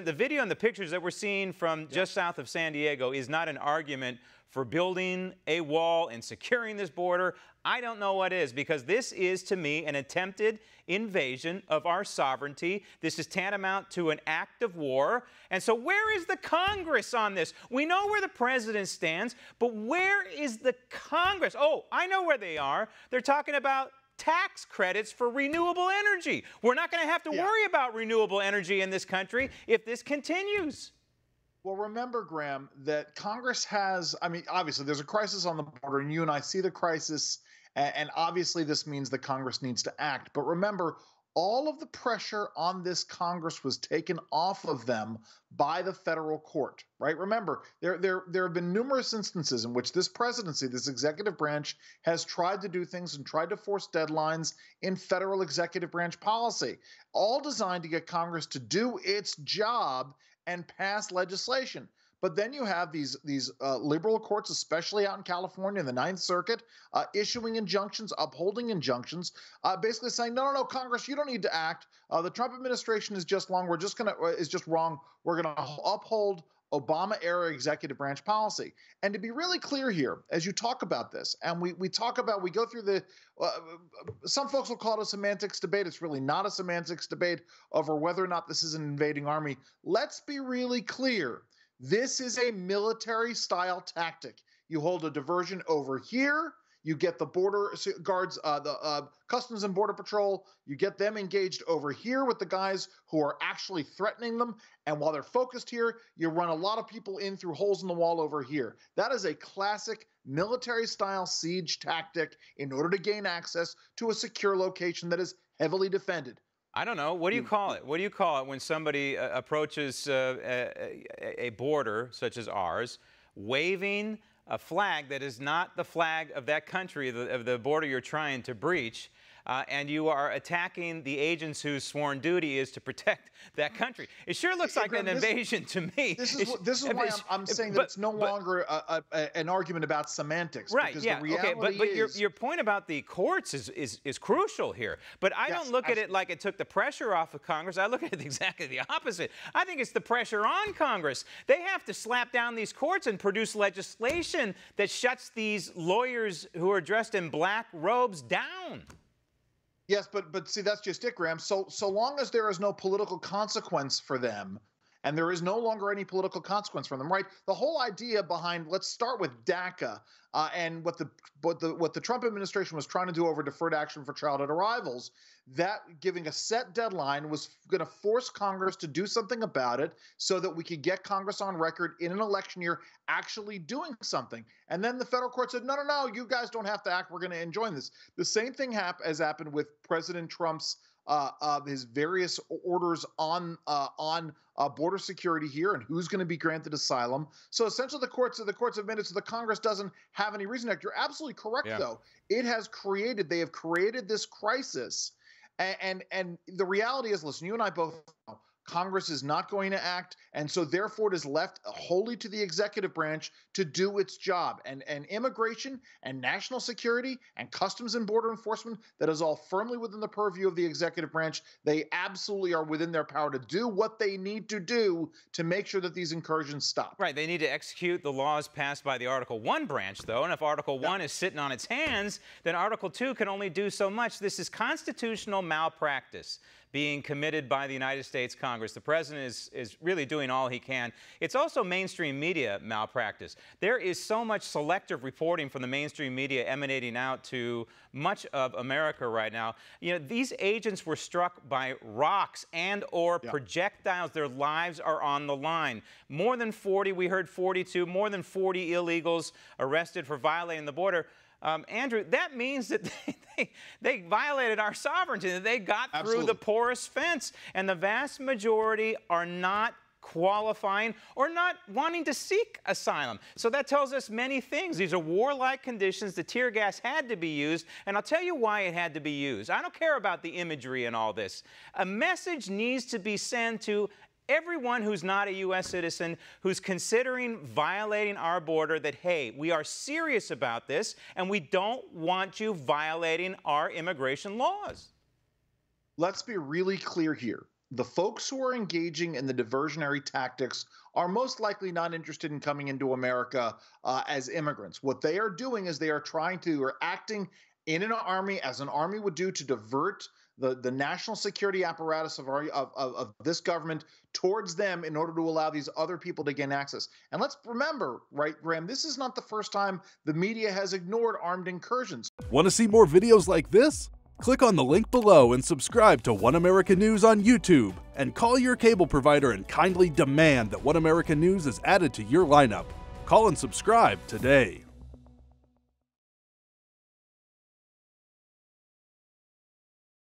The video and the pictures that we're seeing from just south of San Diego is not an argument for building a wall and securing this border. I don't know what is, because this is, to me, an attempted invasion of our sovereignty. This is tantamount to an act of war. And so where is the Congress on this? We know where the president stands, but where is the Congress? Oh, I know where they are. They're talking about tax credits for renewable energy. We're not going to have to worry about renewable energy in this country if this continues. Well, remember, Graham, that Congress has, I mean, obviously there's a crisis on the border, and you and I see the crisis, and obviously this means that Congress needs to act. But remember, all of the pressure on this Congress was taken off of them by the federal court, right? Remember, there have been numerous instances in which this presidency, this executive branch, has tried to do things and tried to force deadlines in federal executive branch policy, all designed to get Congress to do its job and pass legislation. But then you have these liberal courts, especially out in California in the Ninth Circuit, issuing injunctions, upholding injunctions, basically saying, no, Congress, you don't need to act. The Trump administration is just wrong. Is just wrong. We're gonna uphold Obama-era executive branch policy. And to be really clear here, as you talk about this, and we go through the, some folks will call it a semantics debate. It's really not a semantics debate over whether or not this is an invading army. Let's be really clear. This is a military-style tactic. You hold a diversion over here. You get the border guards, the Customs and Border Patrol, you get them engaged over here with the guys who are actually threatening them. And while they're focused here, you run a lot of people in through holes in the wall over here. That is a classic military-style siege tactic in order to gain access to a secure location that is heavily defended. I don't know. What do you call it? What do you call it when somebody approaches a border such as ours, waving a flag that is not the flag of that country, of the border you're trying to breach, and you are attacking the agents whose sworn duty is to protect that country? It sure looks like an invasion to me. This is why I'm saying that it's no longer an argument about semantics. Right, because yeah, the reality but your point about the courts is crucial here. But I don't look at it like it took the pressure off of Congress. I look at it exactly the opposite. I think it's the pressure on Congress. They have to slap down these courts and produce legislation that shuts these lawyers who are dressed in black robes down. Yes, but see, that's just it, Graham. So long as there is no political consequence for them, and there is no longer any political consequence for them, right? The whole idea behind, let's start with DACA and what the Trump administration was trying to do over deferred action for childhood arrivals, that giving a set deadline was going to force Congress to do something about it so that we could get Congress on record in an election year actually doing something. And then the federal court said, no, you guys don't have to act. We're going to enjoin this. The same thing has happened with President Trump's his various orders on border security here and who's going to be granted asylum. So essentially, the courts have admitted, so the Congress doesn't have any reason to act. You're absolutely correct, though. They have created this crisis, and the reality is, listen, you and I both know Congress is not going to act, and so therefore it is left wholly to the executive branch to do its job. And immigration and national security and customs and border enforcement, that is all firmly within the purview of the executive branch. They absolutely are within their power to do what they need to do to make sure that these incursions stop. Right. They need to execute the laws passed by the Article 1 branch, though. And if Article 1 is sitting on its hands, then Article 2 can only do so much. This is constitutional malpractice being committed by the United States Congress. The president is really doing all he can. It's also mainstream media malpractice. There is so much selective reporting from the mainstream media emanating out to much of America right now. You know, these agents were struck by rocks and or projectiles. Their lives are on the line. More than 40, we heard 42, more than 40 illegals arrested for violating the border. Andrew, that means that they violated our sovereignty, that they got through the porous fence, and the vast majority are not qualifying or not wanting to seek asylum. So that tells us many things. These are warlike conditions. The tear gas had to be used, and I'll tell you why it had to be used. I don't care about the imagery and all this. A message needs to be sent to everyone who's not a U.S. citizen, who's considering violating our border, that, hey, we are serious about this, and we don't want you violating our immigration laws. Let's be really clear here. the folks who are engaging in the diversionary tactics are most likely not interested in coming into America as immigrants. What they are doing is they are or acting in an army as an army would do to divert the national security apparatus of this government towards them in order to allow these other people to gain access. And let's remember, right, Graham, this is not the first time the media has ignored armed incursions. Want to see more videos like this? Click on the link below and subscribe to One America News on YouTube, and call your cable provider and kindly demand that One America News is added to your lineup. Call and subscribe today.